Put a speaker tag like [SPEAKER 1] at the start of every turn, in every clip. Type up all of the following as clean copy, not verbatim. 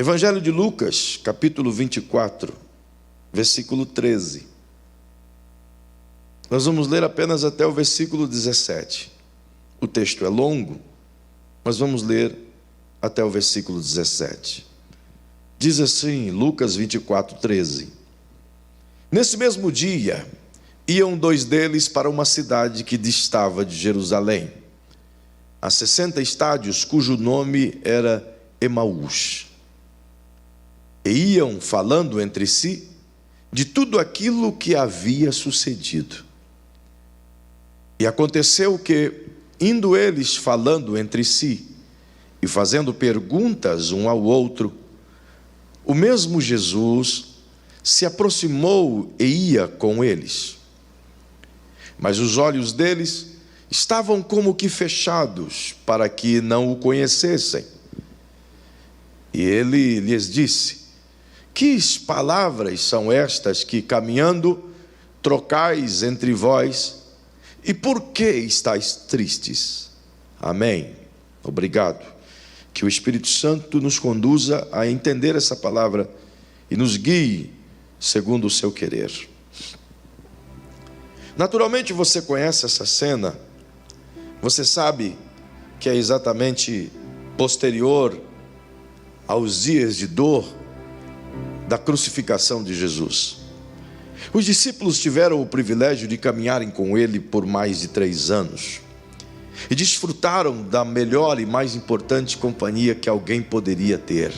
[SPEAKER 1] Evangelho de Lucas, capítulo 24, versículo 13. Nós vamos ler apenas até o versículo 17. O texto é longo, mas vamos ler até o versículo 17. Diz assim, Lucas 24, 13. Nesse mesmo dia, iam dois deles para uma cidade que distava de Jerusalém, a 60 estádios, cujo nome era Emaús. E iam falando entre si de tudo aquilo que havia sucedido. E aconteceu que, indo eles falando entre si e fazendo perguntas um ao outro, o mesmo Jesus se aproximou e ia com eles. Mas os olhos deles estavam como que fechados, para que não o conhecessem. E ele lhes disse: que palavras são estas que, caminhando, trocais entre vós? E por que estáis tristes? Amém. Obrigado. Que o Espírito Santo nos conduza a entender essa palavra e nos guie segundo o seu querer. Naturalmente você conhece essa cena, você sabe que é exatamente posterior aos dias de dor da crucificação de Jesus. Os discípulos tiveram o privilégio de caminharem com ele por mais de 3 anos e desfrutaram da melhor e mais importante companhia que alguém poderia ter.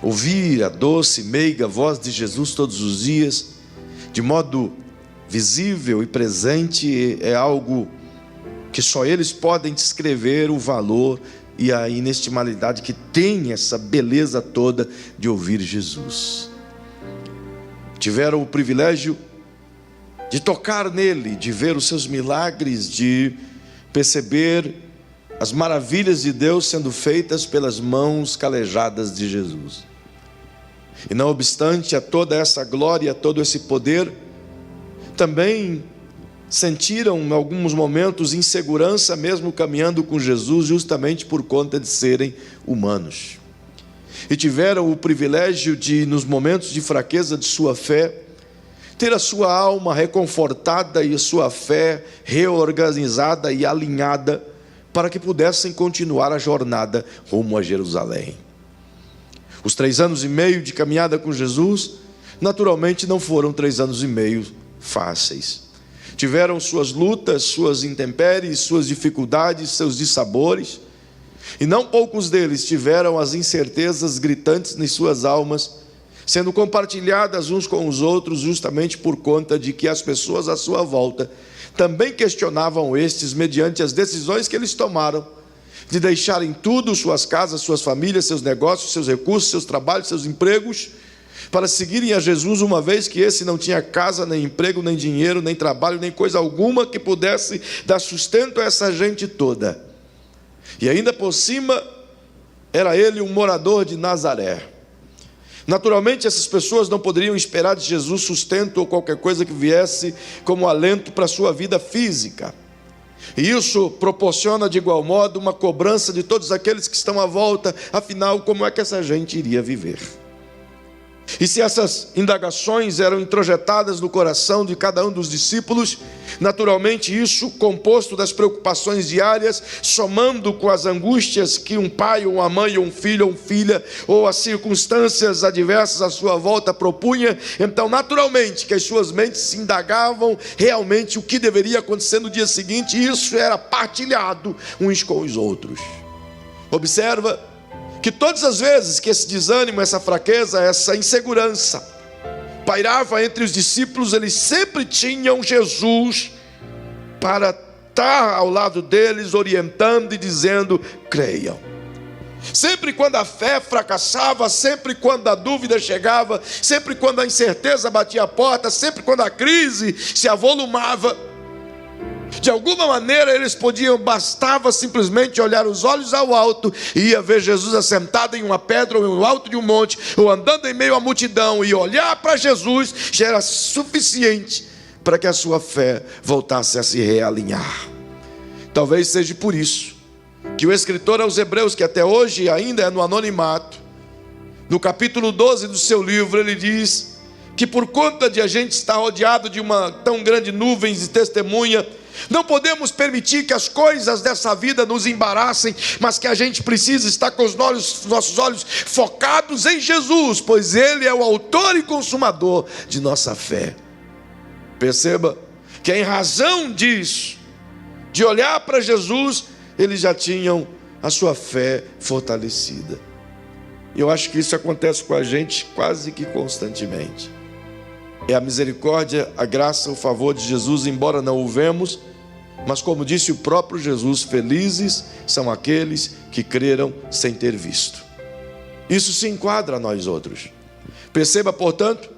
[SPEAKER 1] Ouvir a doce e meiga voz de Jesus todos os dias, de modo visível e presente, é algo que só eles podem descrever o valor e a inestimalidade que tem essa beleza toda de ouvir Jesus. Tiveram o privilégio de tocar nele, de ver os seus milagres, de perceber as maravilhas de Deus sendo feitas pelas mãos calejadas de Jesus. E não obstante a toda essa glória, a todo esse poder, também sentiram em alguns momentos insegurança mesmo caminhando com Jesus, justamente por conta de serem humanos. E tiveram o privilégio de, nos momentos de fraqueza de sua fé, ter a sua alma reconfortada e a sua fé reorganizada e alinhada para que pudessem continuar a jornada rumo a Jerusalém. Os 3 anos e meio de caminhada com Jesus, naturalmente não foram 3 anos e meio fáceis. Tiveram suas lutas, suas intempéries, suas dificuldades, seus dissabores, e não poucos deles tiveram as incertezas gritantes em suas almas, sendo compartilhadas uns com os outros, justamente por conta de que as pessoas à sua volta também questionavam estes mediante as decisões que eles tomaram, de deixarem tudo, suas casas, suas famílias, seus negócios, seus recursos, seus trabalhos, seus empregos, para seguirem a Jesus, uma vez que esse não tinha casa, nem emprego, nem dinheiro, nem trabalho, nem coisa alguma que pudesse dar sustento a essa gente toda. E ainda por cima, era ele um morador de Nazaré. Naturalmente, essas pessoas não poderiam esperar de Jesus sustento ou qualquer coisa que viesse como alento para a sua vida física. E isso proporciona de igual modo uma cobrança de todos aqueles que estão à volta. Afinal, como é que essa gente iria viver? E se essas indagações eram introjetadas no coração de cada um dos discípulos, naturalmente isso, composto das preocupações diárias, somando com as angústias que um pai, ou uma mãe, ou um filho, ou uma filha, ou as circunstâncias adversas à sua volta propunha, então naturalmente que as suas mentes se indagavam realmente o que deveria acontecer no dia seguinte, e isso era partilhado uns com os outros. Observa que todas as vezes que esse desânimo, essa fraqueza, essa insegurança pairava entre os discípulos, eles sempre tinham Jesus para estar ao lado deles, orientando e dizendo: creiam. Sempre quando a fé fracassava, sempre quando a dúvida chegava, sempre quando a incerteza batia a porta, sempre quando a crise se avolumava, de alguma maneira eles podiam, bastava simplesmente olhar os olhos ao alto e ia ver Jesus assentado em uma pedra ou no alto de um monte, ou andando em meio à multidão, e olhar para Jesus já era suficiente para que a sua fé voltasse a se realinhar. Talvez seja por isso que o escritor aos Hebreus, que até hoje ainda é no anonimato, No capítulo 12 do seu livro, ele diz que por conta de a gente estar rodeado de uma tão grande nuvem de testemunha, não podemos permitir que as coisas dessa vida nos embaraçem, mas que a gente precisa estar com os nossos olhos focados em Jesus, pois Ele é o autor e consumador de nossa fé. Perceba que em razão disso, de olhar para Jesus, eles já tinham a sua fé fortalecida. E eu acho que isso acontece com a gente quase que constantemente. É a misericórdia, a graça, o favor de Jesus, embora não o vemos, mas como disse o próprio Jesus, felizes são aqueles que creram sem ter visto. Isso se enquadra a nós outros. Perceba, portanto,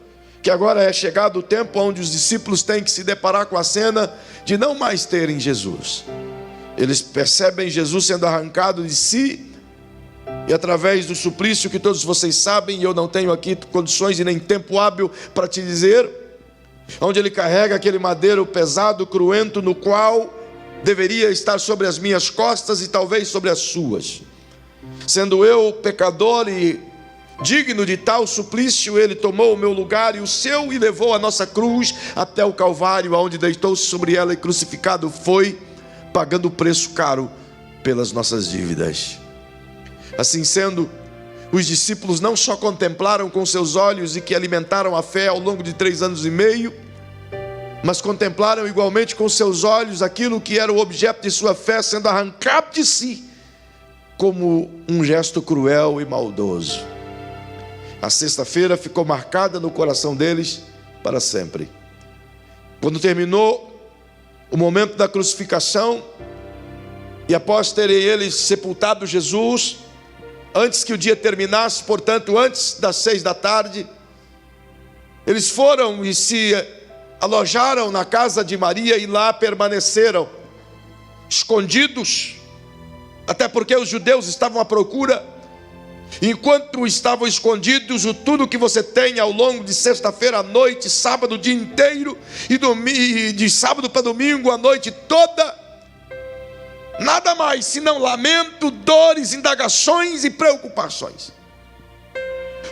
[SPEAKER 1] que agora é chegado o tempo onde os discípulos têm que se deparar com a cena de não mais terem Jesus. Eles percebem Jesus sendo arrancado de si, e através do suplício que todos vocês sabem, e eu não tenho aqui condições e nem tempo hábil para te dizer, onde ele carrega aquele madeiro pesado, cruento, no qual deveria estar sobre as minhas costas e talvez sobre as suas. Sendo eu pecador e digno de tal suplício, ele tomou o meu lugar e o seu e levou a nossa cruz até o Calvário, onde deitou-se sobre ela e crucificado foi, pagando o preço caro pelas nossas dívidas. Assim sendo, os discípulos não só contemplaram com seus olhos e que alimentaram a fé ao longo de 3 anos e meio, mas contemplaram igualmente com seus olhos aquilo que era o objeto de sua fé sendo arrancado de si, como um gesto cruel e maldoso. A sexta-feira ficou marcada no coração deles para sempre. Quando terminou o momento da crucificação, e após terem eles sepultado Jesus, antes que o dia terminasse, portanto, antes das 6 da tarde, eles foram e se alojaram na casa de Maria e lá permaneceram, escondidos, até porque os judeus estavam à procura. Enquanto estavam escondidos, tudo que você tem ao longo de sexta-feira à noite, sábado o dia inteiro, e de sábado para domingo a noite toda, nada mais senão lamento, dores, indagações e preocupações.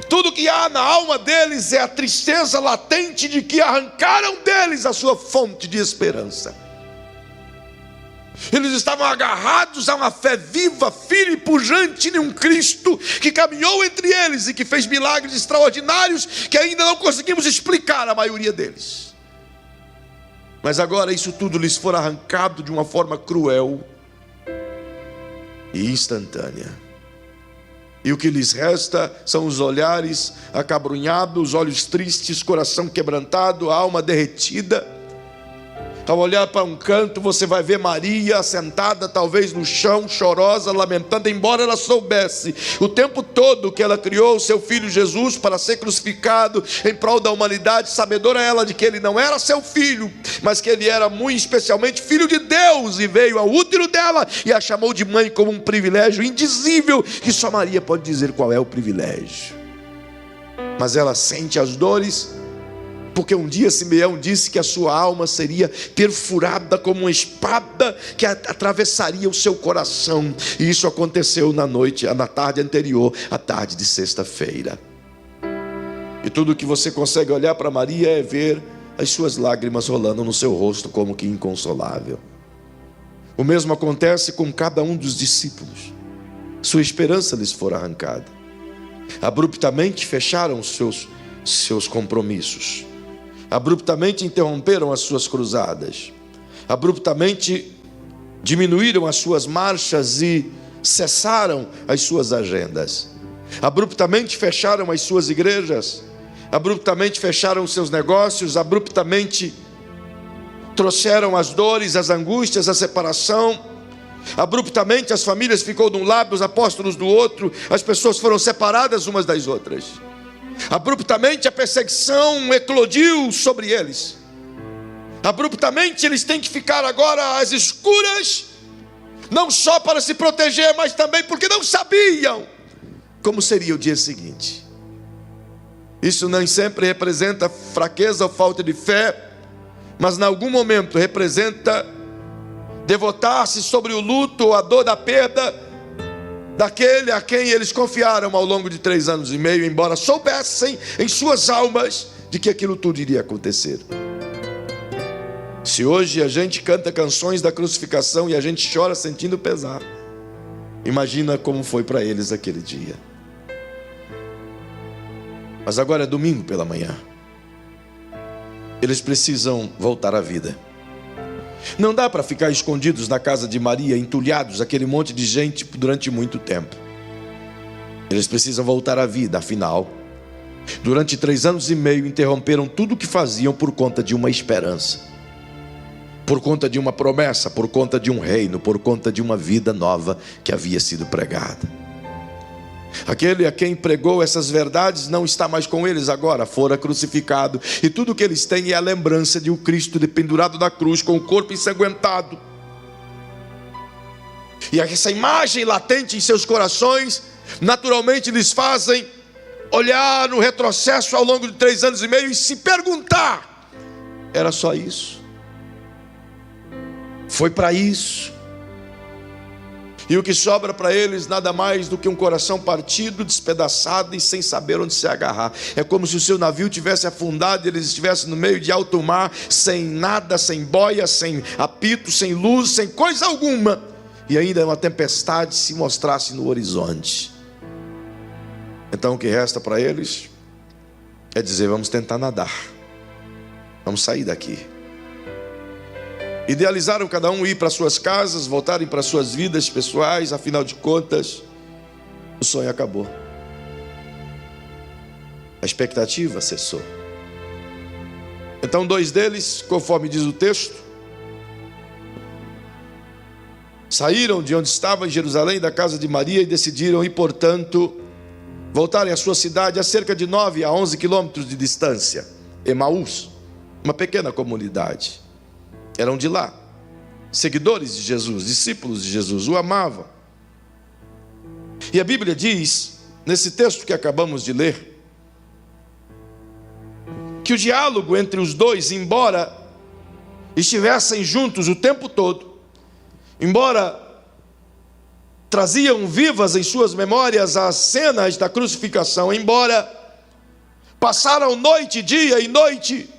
[SPEAKER 1] Tudo que há na alma deles é a tristeza latente de que arrancaram deles a sua fonte de esperança. Eles estavam agarrados a uma fé viva, firme e pujante em um Cristo que caminhou entre eles e que fez milagres extraordinários que ainda não conseguimos explicar a maioria deles. Mas agora isso tudo lhes foi arrancado de uma forma cruel e instantânea. E o que lhes resta são os olhares acabrunhados, os olhos tristes, coração quebrantado, a alma derretida. Ao olhar para um canto, você vai ver Maria sentada talvez no chão, chorosa, lamentando, embora ela soubesse o tempo todo que ela criou o seu filho Jesus para ser crucificado em prol da humanidade, sabedora ela de que ele não era seu filho, mas que ele era muito especialmente filho de Deus, e veio ao útero dela e a chamou de mãe como um privilégio indizível, que só Maria pode dizer qual é o privilégio. Mas ela sente as dores, porque um dia Simeão disse que a sua alma seria perfurada como uma espada que atravessaria o seu coração. E isso aconteceu na tarde anterior, à tarde de sexta-feira. E tudo que você consegue olhar para Maria é ver as suas lágrimas rolando no seu rosto como que inconsolável. O mesmo acontece com cada um dos discípulos. Sua esperança lhes foi arrancada. Abruptamente fecharam seus compromissos. Abruptamente interromperam as suas cruzadas, abruptamente diminuíram as suas marchas e cessaram as suas agendas, abruptamente fecharam as suas igrejas, abruptamente fecharam os seus negócios, abruptamente trouxeram as dores, as angústias, a separação. Abruptamente as famílias ficou de um lado, os apóstolos do outro, as pessoas foram separadas umas das outras. Abruptamente a perseguição eclodiu sobre eles. Abruptamente eles têm que ficar agora às escuras, não só para se proteger, mas também porque não sabiam como seria o dia seguinte. Isso nem sempre representa fraqueza ou falta de fé, mas em algum momento representa devotar-se sobre o luto ou a dor da perda daquele a quem eles confiaram ao longo de 3 anos e meio, embora soubessem em suas almas de que aquilo tudo iria acontecer. Se hoje a gente canta canções da crucificação e a gente chora sentindo pesar, imagina como foi para eles aquele dia. Mas agora é domingo pela manhã. Eles precisam voltar à vida. Não dá para ficar escondidos na casa de Maria, entulhados aquele monte de gente durante muito tempo. Eles precisam voltar à vida, afinal, durante 3 anos e meio interromperam tudo o que faziam por conta de uma esperança, por conta de uma promessa, por conta de um reino, por conta de uma vida nova que havia sido pregada. Aquele a quem pregou essas verdades não está mais com eles agora, fora crucificado, e tudo o que eles têm é a lembrança de um Cristo pendurado na cruz, com o corpo ensanguentado. E essa imagem latente em seus corações, naturalmente lhes fazem olhar no retrocesso ao longo de 3 anos e meio e se perguntar: era só isso? Foi para isso? E o que sobra para eles nada mais do que um coração partido, despedaçado e sem saber onde se agarrar. É como se o seu navio tivesse afundado e eles estivessem no meio de alto mar, sem nada, sem boia, sem apito, sem luz, sem coisa alguma. E ainda uma tempestade se mostrasse no horizonte. Então o que resta para eles é dizer: vamos tentar nadar, vamos sair daqui. Idealizaram cada um ir para suas casas, voltarem para suas vidas pessoais. Afinal de contas, o sonho acabou, a expectativa cessou. Então 2 deles, conforme diz o texto, saíram de onde estavam em Jerusalém, da casa de Maria, e decidiram ir, portanto, voltarem à sua cidade a cerca de 9 a 11 quilômetros de distância, Emaús, uma pequena comunidade. Eram de lá, seguidores de Jesus, discípulos de Jesus, o amavam. E a Bíblia diz, nesse texto que acabamos de ler, que o diálogo entre os dois, embora estivessem juntos o tempo todo, embora traziam vivas em suas memórias as cenas da crucificação, embora passaram noite, dia e noite,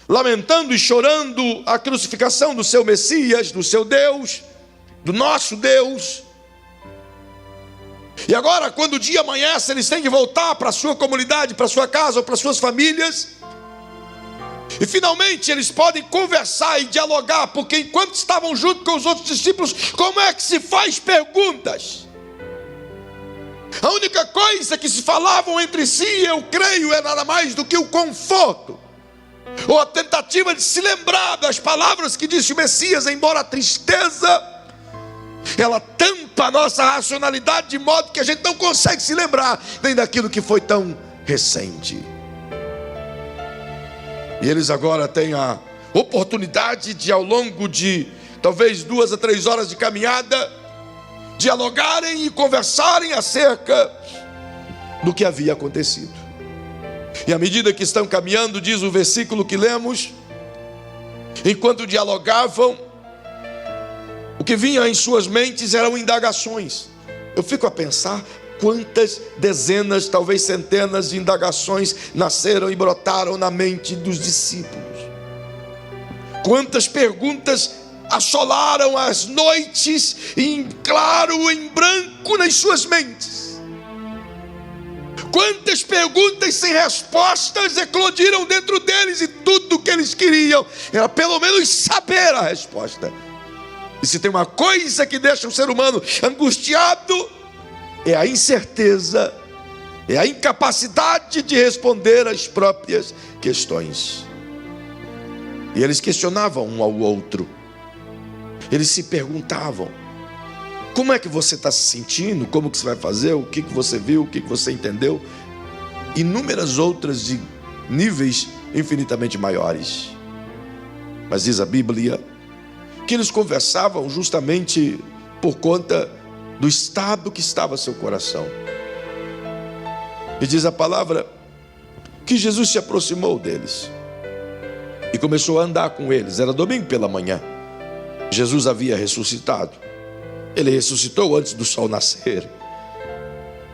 [SPEAKER 1] lamentando e chorando a crucificação do seu Messias, do seu Deus, do nosso Deus. E agora, quando o dia amanhece, eles têm que voltar para a sua comunidade, para a sua casa ou para as suas famílias. E finalmente eles podem conversar e dialogar, porque enquanto estavam junto com os outros discípulos, como é que se faz perguntas? A única coisa que se falavam entre si, eu creio, é nada mais do que o conforto, ou a tentativa de se lembrar das palavras que disse o Messias, embora a tristeza, ela tampa a nossa racionalidade de modo que a gente não consegue se lembrar nem daquilo que foi tão recente. E eles agora têm a oportunidade de, ao longo de talvez 2 a 3 horas de caminhada, dialogarem e conversarem acerca do que havia acontecido. E à medida que estão caminhando, diz o versículo que lemos, enquanto dialogavam, o que vinha em suas mentes eram indagações. Eu fico a pensar quantas dezenas, talvez centenas de indagações nasceram e brotaram na mente dos discípulos. Quantas perguntas assolaram as noites em claro, em branco nas suas mentes. Quantas perguntas sem respostas eclodiram dentro deles, e tudo o que eles queriam era pelo menos saber a resposta. E se tem uma coisa que deixa o ser humano angustiado, é a incerteza, é a incapacidade de responder às próprias questões. E eles questionavam um ao outro, eles se perguntavam: como é que você está se sentindo? Como que você vai fazer? O que você viu? O que você entendeu? Inúmeras outras de níveis infinitamente maiores. Mas diz a Bíblia que eles conversavam justamente por conta do estado que estava seu coração. E diz a palavra que Jesus se aproximou deles e começou a andar com eles. Era domingo pela manhã. Jesus havia ressuscitado. Ele ressuscitou antes do sol nascer.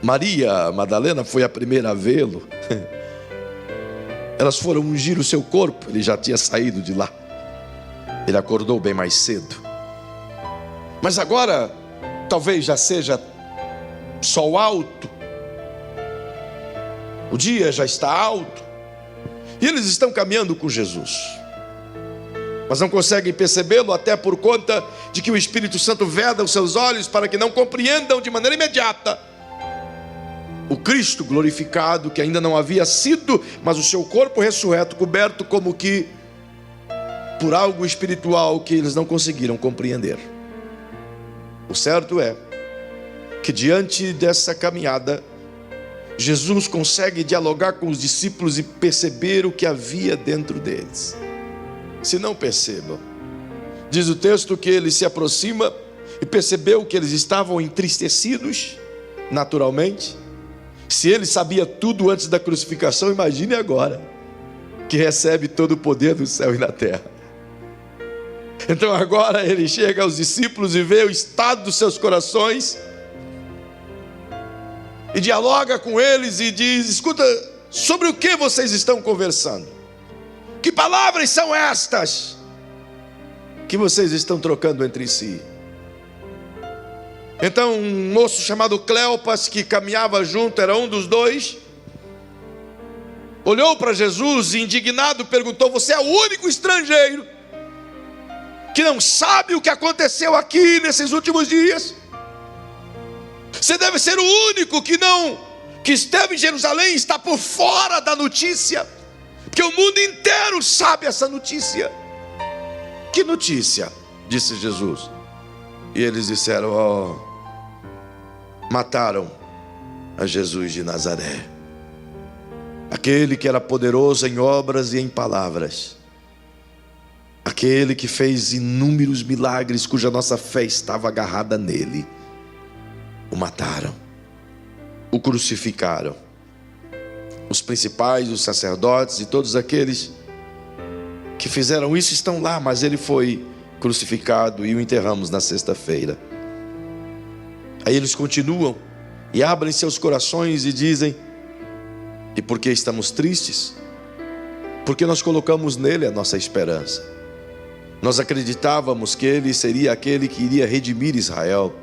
[SPEAKER 1] Maria Madalena foi a primeira a vê-lo. Elas foram ungir o seu corpo, ele já tinha saído de lá. Ele acordou bem mais cedo. Mas agora, talvez já seja sol alto, o dia já está alto, e eles estão caminhando com Jesus, mas não conseguem percebê-lo, até por conta de que o Espírito Santo veda os seus olhos para que não compreendam de maneira imediata o Cristo glorificado, que ainda não havia sido, mas o seu corpo ressurreto, coberto como que por algo espiritual que eles não conseguiram compreender. O certo é que diante dessa caminhada, Jesus consegue dialogar com os discípulos e perceber o que havia dentro deles. Se não percebam, diz o texto que ele se aproxima e percebeu que eles estavam entristecidos, naturalmente. Se ele sabia tudo antes da crucificação, imagine agora, que recebe todo o poder do céu e da terra. Então agora ele chega aos discípulos e vê o estado dos seus corações, e dialoga com eles e diz: escuta, sobre o que vocês estão conversando? Que palavras são estas que vocês estão trocando entre si? Então um moço chamado Cleopas, que caminhava junto, era um dos dois, olhou para Jesus e indignado perguntou: você é o único estrangeiro que não sabe o que aconteceu aqui nesses últimos dias? Você deve ser o único que esteve em Jerusalém e está por fora da notícia, porque o mundo inteiro sabe essa notícia. Que notícia? Disse Jesus. E eles disseram: mataram a Jesus de Nazaré, aquele que era poderoso em obras e em palavras, aquele que fez inúmeros milagres, cuja nossa fé estava agarrada nele. O mataram, o crucificaram. Os principais, os sacerdotes e todos aqueles que fizeram isso estão lá, mas ele foi crucificado e o enterramos na sexta-feira. Aí eles continuam e abrem seus corações e dizem: e por que estamos tristes? Porque nós colocamos nele a nossa esperança. Nós acreditávamos que ele seria aquele que iria redimir Israel.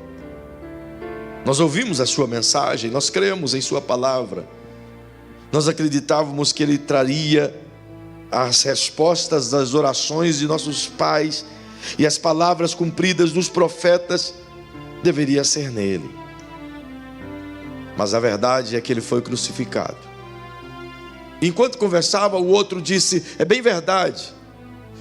[SPEAKER 1] Nós ouvimos a sua mensagem, nós cremos em sua palavra. Nós acreditávamos que ele traria as respostas das orações de nossos pais, e as palavras cumpridas dos profetas deveria ser nele. Mas a verdade é que ele foi crucificado. Enquanto conversava, o outro disse: é bem verdade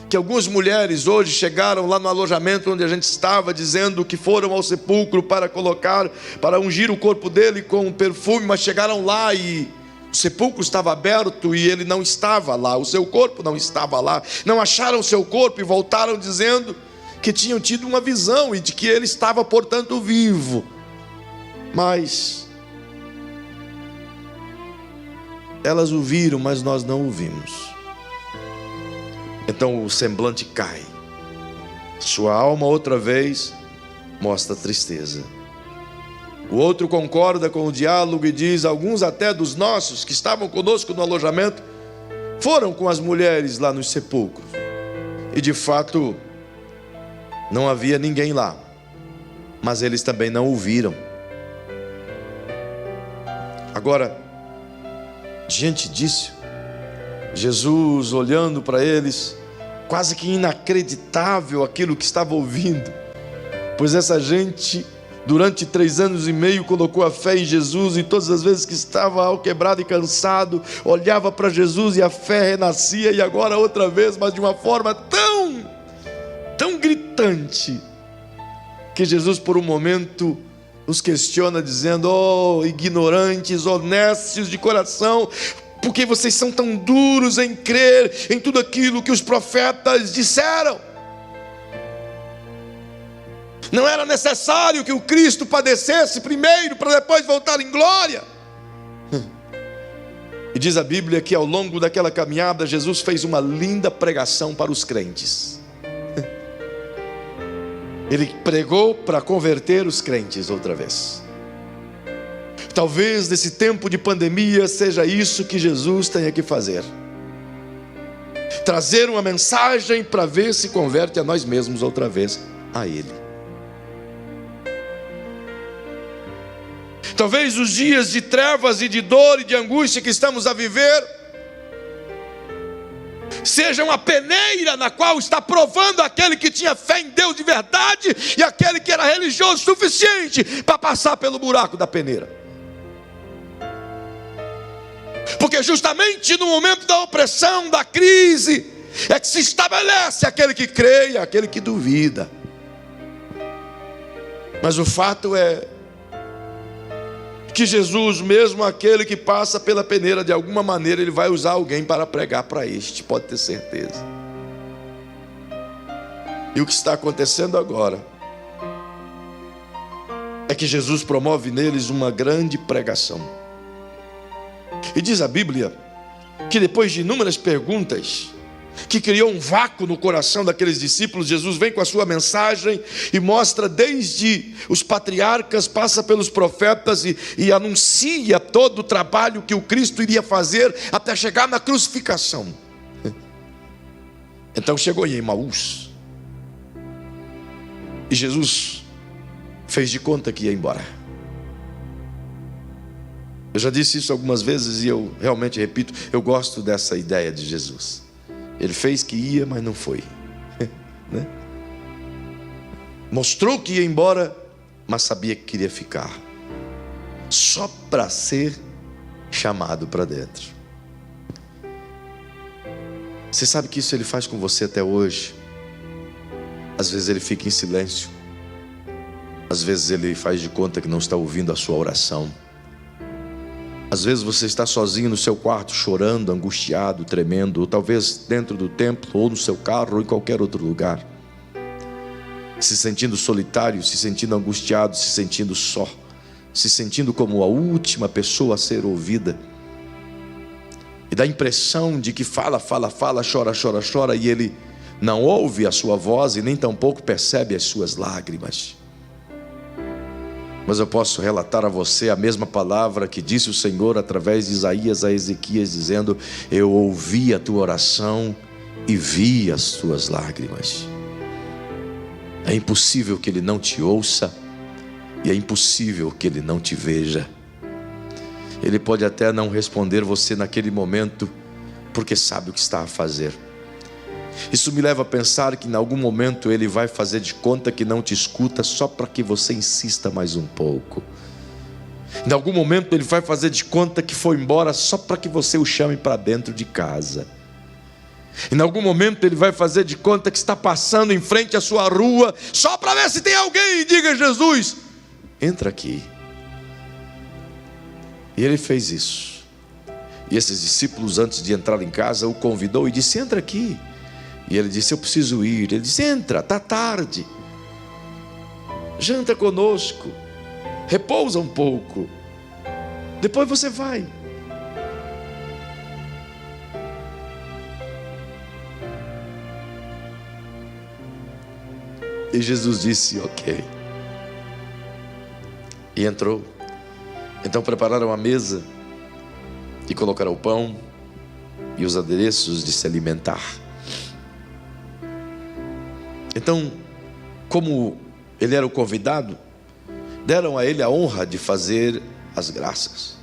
[SPEAKER 1] que algumas mulheres hoje chegaram lá no alojamento onde a gente estava, dizendo que foram ao sepulcro para ungir o corpo dele com perfume, mas chegaram lá e o sepulcro estava aberto e ele não estava lá, o seu corpo não estava lá. Não acharam o seu corpo e voltaram dizendo que tinham tido uma visão e de que ele estava, portanto, vivo. Mas elas o viram, mas nós não o vimos. Então o semblante cai, sua alma outra vez mostra tristeza. O outro concorda com o diálogo e diz: alguns até dos nossos que estavam conosco no alojamento foram com as mulheres lá nos sepulcros, e de fato não havia ninguém lá, mas eles também não o viram. Agora, diante disso, Jesus, olhando para eles, quase que inacreditável aquilo que estava ouvindo, pois essa gente, durante 3 anos e meio, colocou a fé em Jesus, e todas as vezes que estava alquebrado e cansado, olhava para Jesus e a fé renascia, e agora outra vez, mas de uma forma tão gritante, que Jesus por um momento os questiona, dizendo: oh, ignorantes, honestos de coração, por que vocês são tão duros em crer em tudo aquilo que os profetas disseram? Não era necessário que o Cristo padecesse primeiro para depois voltar em glória? E diz a Bíblia que ao longo daquela caminhada Jesus fez uma linda pregação para os crentes. Ele pregou para converter os crentes outra vez. Talvez nesse tempo de pandemia seja isso que Jesus tenha que fazer. Trazer uma mensagem para ver se converte a nós mesmos outra vez a Ele. Talvez os dias de trevas e de dor e de angústia que estamos a viver sejam a peneira na qual está provando aquele que tinha fé em Deus de verdade e aquele que era religioso o suficiente para passar pelo buraco da peneira. Porque justamente no momento da opressão, da crise, é que se estabelece aquele que crê e aquele que duvida. Mas o fato é que Jesus, mesmo aquele que passa pela peneira, de alguma maneira ele vai usar alguém para pregar para este, pode ter certeza. E o que está acontecendo agora é que Jesus promove neles uma grande pregação. E diz a Bíblia que depois de inúmeras perguntas, que criou um vácuo no coração daqueles discípulos, Jesus vem com a sua mensagem e mostra desde os patriarcas, passa pelos profetas e anuncia todo o trabalho que o Cristo iria fazer até chegar na crucificação. Então chegou em Emaús e Jesus fez de conta que ia embora. Eu já disse isso algumas vezes e eu realmente repito, eu gosto dessa ideia de Jesus. Ele fez que ia, mas não foi. Né? Mostrou que ia embora, mas sabia que queria ficar. Só para ser chamado para dentro. Você sabe que isso ele faz com você até hoje. Às vezes ele fica em silêncio. Às vezes ele faz de conta que não está ouvindo a sua oração. Às vezes você está sozinho no seu quarto, chorando, angustiado, tremendo, ou talvez dentro do templo, ou no seu carro, ou em qualquer outro lugar, se sentindo solitário, se sentindo angustiado, se sentindo só, se sentindo como a última pessoa a ser ouvida, e dá a impressão de que fala, chora, e ele não ouve a sua voz e nem tampouco percebe as suas lágrimas. Mas eu posso relatar a você a mesma palavra que disse o Senhor através de Isaías a Ezequias, dizendo: eu ouvi a tua oração e vi as tuas lágrimas. É impossível que Ele não te ouça e é impossível que Ele não te veja. Ele pode até não responder você naquele momento, porque sabe o que está a fazer. Isso me leva a pensar que em algum momento Ele vai fazer de conta que não te escuta, só para que você insista mais um pouco. Em algum momento Ele vai fazer de conta que foi embora, só para que você o chame para dentro de casa. Em algum momento Ele vai fazer de conta que está passando em frente à sua rua, só para ver se tem alguém e diga: Jesus, entra aqui. E Ele fez isso. E esses discípulos, antes de entrar em casa, o convidou e disse: entra aqui. E ele disse: eu preciso ir. Ele disse: entra, está tarde, janta conosco, repousa um pouco, depois você vai. E Jesus disse: ok. E entrou. Então prepararam a mesa e colocaram o pão e os adereços de se alimentar. Então, como ele era o convidado, deram a ele a honra de fazer as graças.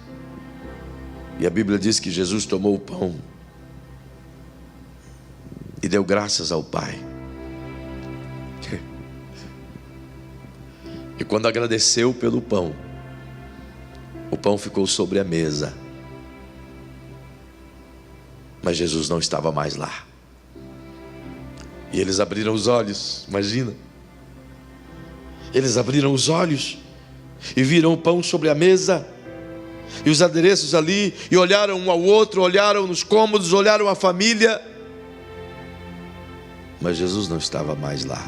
[SPEAKER 1] E a Bíblia diz que Jesus tomou o pão e deu graças ao Pai. E quando agradeceu pelo pão, o pão ficou sobre a mesa. Mas Jesus não estava mais lá. E eles abriram os olhos, imagina. Eles abriram os olhos e viram o pão sobre a mesa e os adereços ali, e olharam um ao outro, olharam nos cômodos, olharam a família. Mas Jesus não estava mais lá.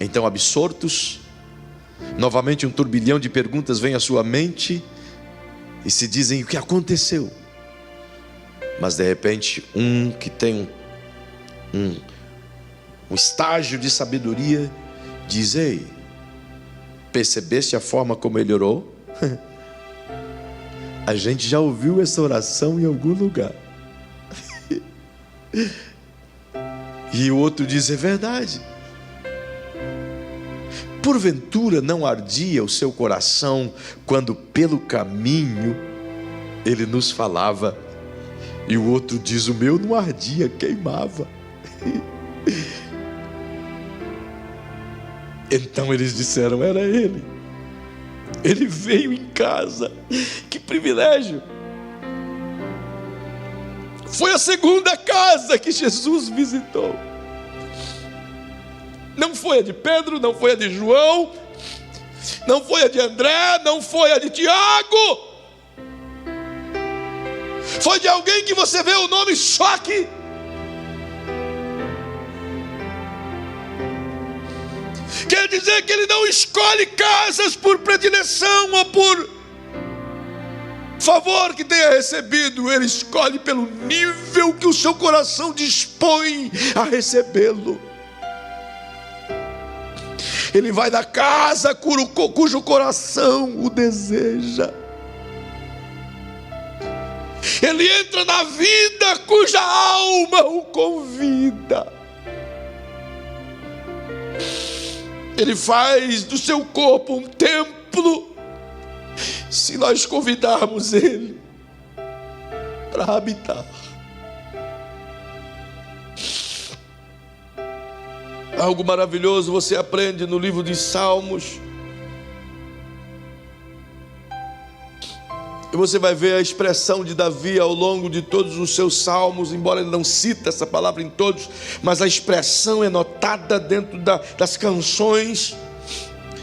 [SPEAKER 1] Então, absortos, novamente um turbilhão de perguntas vem à sua mente e se dizem: o que aconteceu? Mas de repente, um que tem um estágio de sabedoria diz: ei, percebeste a forma como ele orou? A gente já ouviu essa oração em algum lugar. E o outro diz: é verdade. Porventura não ardia o seu coração quando pelo caminho ele nos falava? E o outro diz: o meu não ardia, queimava. Então eles disseram: era ele. Ele veio em casa. Que privilégio! Foi a segunda casa que Jesus visitou. Não foi a de Pedro, não foi a de João, não foi a de André, não foi a de Tiago. Foi de alguém que você vê o nome choque. Quer dizer que ele não escolhe casas por predileção ou por favor que tenha recebido. Ele escolhe pelo nível que o seu coração dispõe a recebê-lo. Ele vai da casa cujo coração o deseja. Ele entra na vida cuja alma o convida. Ele faz do seu corpo um templo, se nós convidarmos ele para habitar. Algo maravilhoso você aprende no livro de Salmos. E você vai ver a expressão de Davi ao longo de todos os seus salmos, embora ele não cita essa palavra em todos, mas a expressão é notada dentro das canções.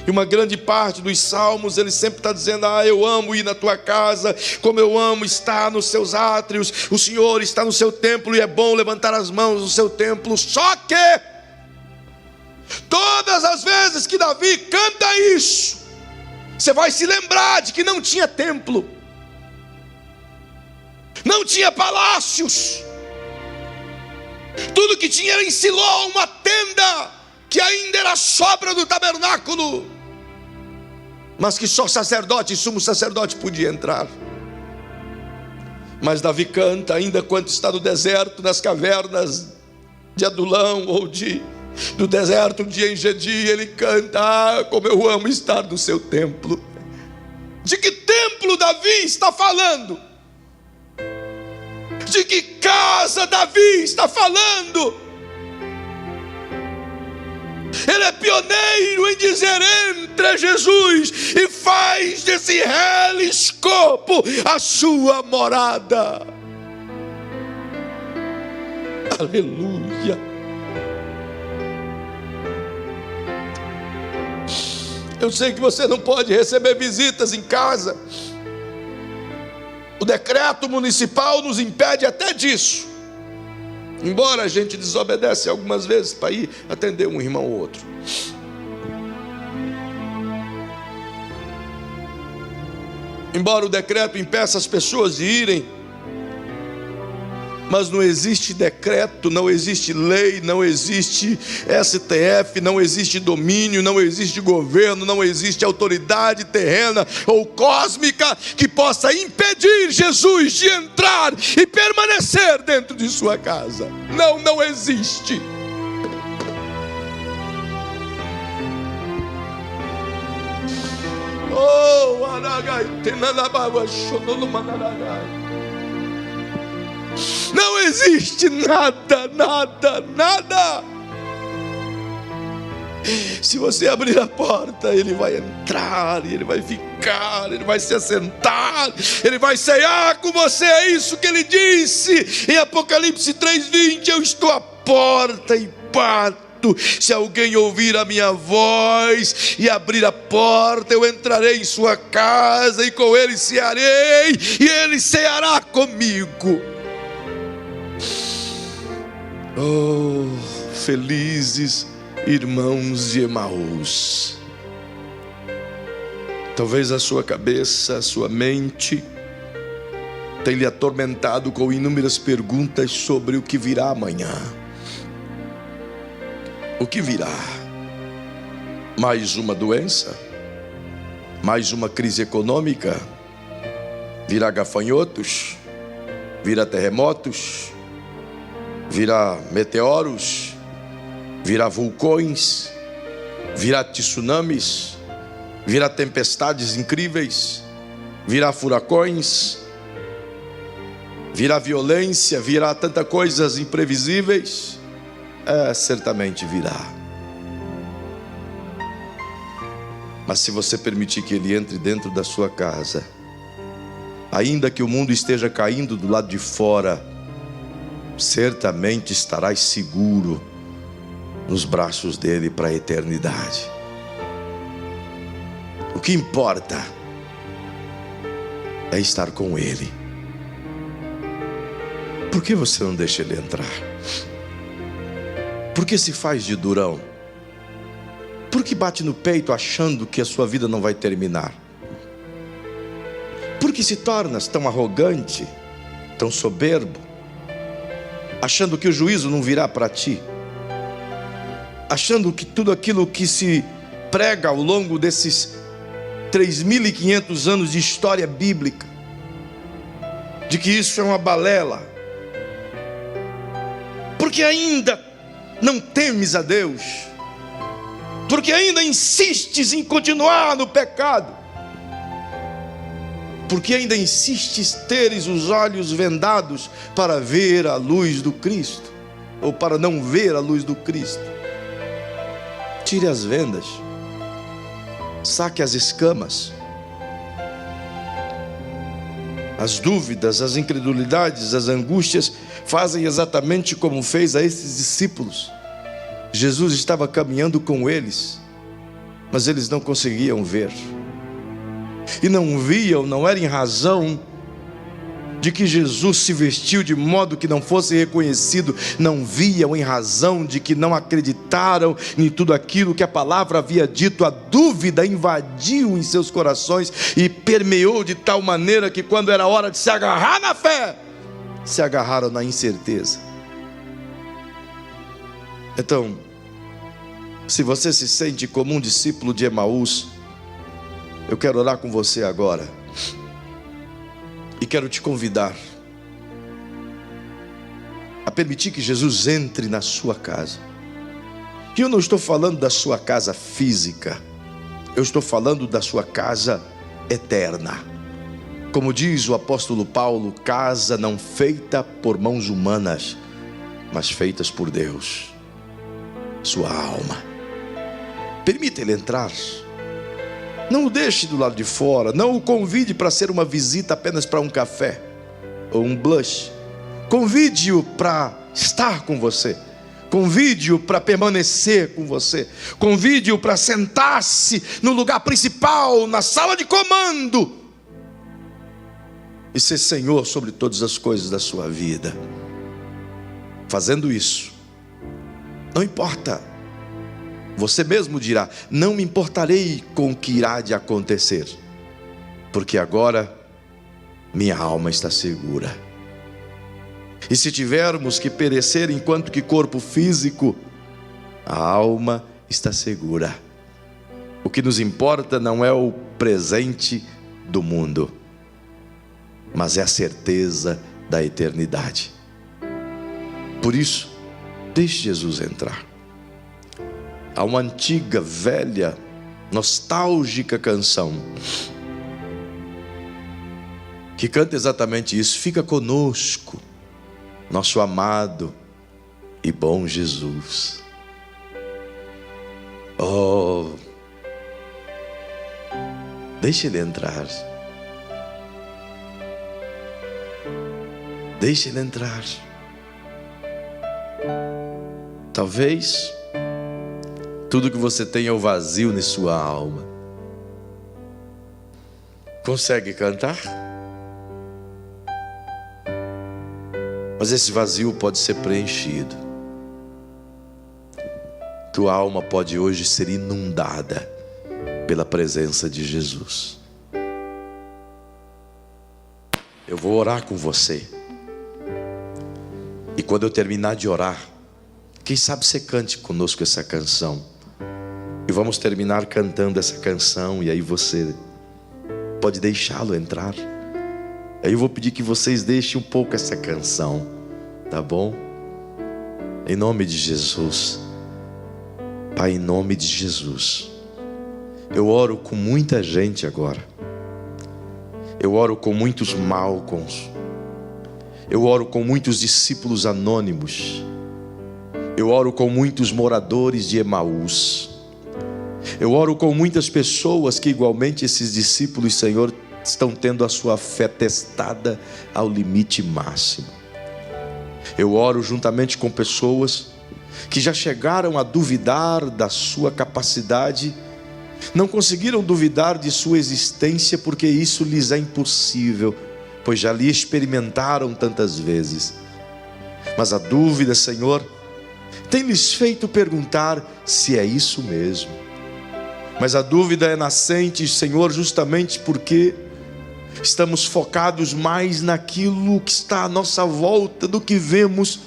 [SPEAKER 1] E uma grande parte dos salmos ele sempre está dizendo: eu amo ir na tua casa, como eu amo estar nos seus átrios. O Senhor está no seu templo e é bom levantar as mãos no seu templo. Só que todas as vezes que Davi canta isso, você vai se lembrar de que não tinha templo, não tinha palácios. Tudo que tinha era em Siló, uma tenda que ainda era sobra do tabernáculo, mas que só sacerdote e sumo sacerdote podia entrar. Mas Davi canta ainda quando está no deserto, nas cavernas de Adulão ou do deserto, um dia em Gedi, ele canta: como eu amo estar no seu templo. De que templo Davi está falando? De que casa Davi está falando? Ele é pioneiro em dizer: entra Jesus e faz desse reles corpo a sua morada. Aleluia. Eu sei que você não pode receber visitas em casa. O decreto municipal nos impede até disso, embora a gente desobedece algumas vezes para ir atender um irmão ou outro. Embora o decreto impeça as pessoas de irem, mas não existe decreto, não existe lei, não existe STF, não existe domínio, não existe governo, não existe autoridade terrena ou cósmica que possa impedir Jesus de entrar e permanecer dentro de sua casa. Não existe. Oh, Aragai, Tenanababa, Shonolomanaragai. Não existe nada. Se você abrir a porta, ele vai entrar, ele vai ficar, ele vai se assentar, ele vai ceiar com você. É isso que ele disse em Apocalipse 3:20: eu estou à porta e bato. Se alguém ouvir a minha voz e abrir a porta, eu entrarei em sua casa e com ele cearei, e ele ceará comigo. Oh, felizes irmãos de Emaús. Talvez a sua cabeça, a sua mente tenha lhe atormentado com inúmeras perguntas sobre o que virá amanhã. O que virá? Mais uma doença? mais uma crise econômica, virá gafanhotos, virá terremotos, virá meteoros, virá vulcões, virá tsunamis, virá tempestades incríveis, virá furacões, virá violência, virá tantas coisas imprevisíveis. Certamente virá. Mas se você permitir que Ele entre dentro da sua casa, ainda que o mundo esteja caindo do lado de fora, certamente estarás seguro nos braços dele para a eternidade. O que importa é estar com Ele. Por que você não deixa Ele entrar? Por que se faz de durão? Por que bate no peito achando que a sua vida não vai terminar? Por que se tornas tão arrogante, tão soberbo, achando que o juízo não virá para ti? Achando que tudo aquilo que se prega ao longo desses 3.500 anos de história bíblica, de que isso é uma balela? Porque ainda não temes a Deus, porque ainda insistes em continuar no pecado, porque ainda insistes teres os olhos vendados para ver a luz do Cristo, ou para não ver a luz do Cristo. Tire as vendas, saque as escamas, as dúvidas, as incredulidades, as angústias fazem exatamente como fez a esses discípulos. Jesus estava caminhando com eles, mas eles não conseguiam ver. E não viam, não era em razão de que Jesus se vestiu de modo que não fosse reconhecido, não viam em razão de que não acreditaram em tudo aquilo que a palavra havia dito. A dúvida invadiu em seus corações e permeou de tal maneira que quando era hora de se agarrar na fé, se agarraram na incerteza. Então, se você se sente como um discípulo de Emaús, eu quero orar com você agora e quero te convidar a permitir que Jesus entre na sua casa. E eu não estou falando da sua casa física, eu estou falando da sua casa eterna. Como diz o apóstolo Paulo, casa não feita por mãos humanas, mas feitas por Deus. Sua alma. Permita Ele entrar. Não o deixe do lado de fora. Não o convide para ser uma visita apenas para um café ou um blush. Convide-o para estar com você. Convide-o para permanecer com você. Convide-o para sentar-se no lugar principal, na sala de comando, e ser Senhor sobre todas as coisas da sua vida. Fazendo isso, não importa, você mesmo dirá: não me importarei com o que irá de acontecer, porque agora minha alma está segura. E se tivermos que perecer enquanto que corpo físico, a alma está segura. O que nos importa não é o presente do mundo, mas é a certeza da eternidade. Por isso, deixe Jesus entrar. Há uma antiga, velha, nostálgica canção que canta exatamente isso: fica conosco, nosso amado e bom Jesus. Oh, deixe Ele entrar. Deixe Ele entrar. Talvez tudo que você tem é o vazio na sua alma. Consegue cantar? Mas esse vazio pode ser preenchido. Tua alma pode hoje ser inundada pela presença de Jesus. Eu vou orar com você. E quando eu terminar de orar, quem sabe você cante conosco essa canção. E vamos terminar cantando essa canção, e aí você pode deixá-lo entrar. Aí eu vou pedir que vocês deixem um pouco essa canção, tá bom? Em nome de Jesus. Pai, em nome de Jesus, eu oro com muita gente agora. Eu oro com muitos Malcolms. Eu oro com muitos discípulos anônimos. Eu oro com muitos moradores de Emaús. Eu oro com muitas pessoas que igualmente esses discípulos, Senhor, estão tendo a sua fé testada ao limite máximo. Eu oro juntamente com pessoas que já chegaram a duvidar da sua capacidade, não conseguiram duvidar de sua existência porque isso lhes é impossível, pois já lhe experimentaram tantas vezes. Mas a dúvida, Senhor, tem lhes feito perguntar se é isso mesmo. Mas a dúvida é nascente, Senhor, justamente porque estamos focados mais naquilo que está à nossa volta do que vemos,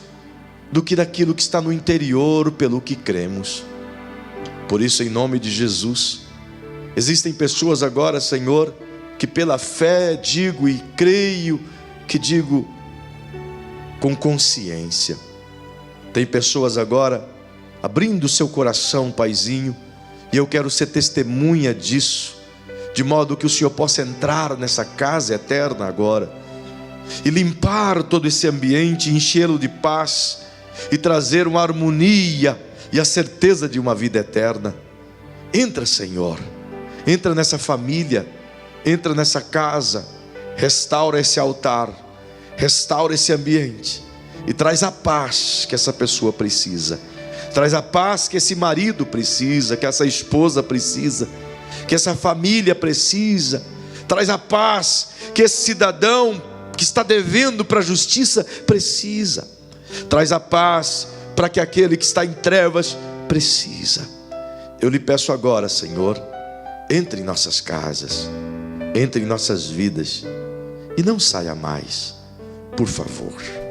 [SPEAKER 1] do que daquilo que está no interior, pelo que cremos. Por isso, em nome de Jesus, existem pessoas agora, Senhor, que pela fé digo e creio, que digo com consciência. Tem pessoas agora abrindo seu coração, Paizinho, e eu quero ser testemunha disso, de modo que o Senhor possa entrar nessa casa eterna agora e limpar todo esse ambiente, enchê-lo de paz e trazer uma harmonia e a certeza de uma vida eterna. Entra, Senhor, entra nessa família, entra nessa casa, restaura esse altar, restaura esse ambiente e traz a paz que essa pessoa precisa. Traz a paz que esse marido precisa, que essa esposa precisa, que essa família precisa. Traz a paz que esse cidadão que está devendo para a justiça precisa. Traz a paz para que aquele que está em trevas precisa. Eu lhe peço agora, Senhor, entre em nossas casas, entre em nossas vidas e não saia mais, por favor.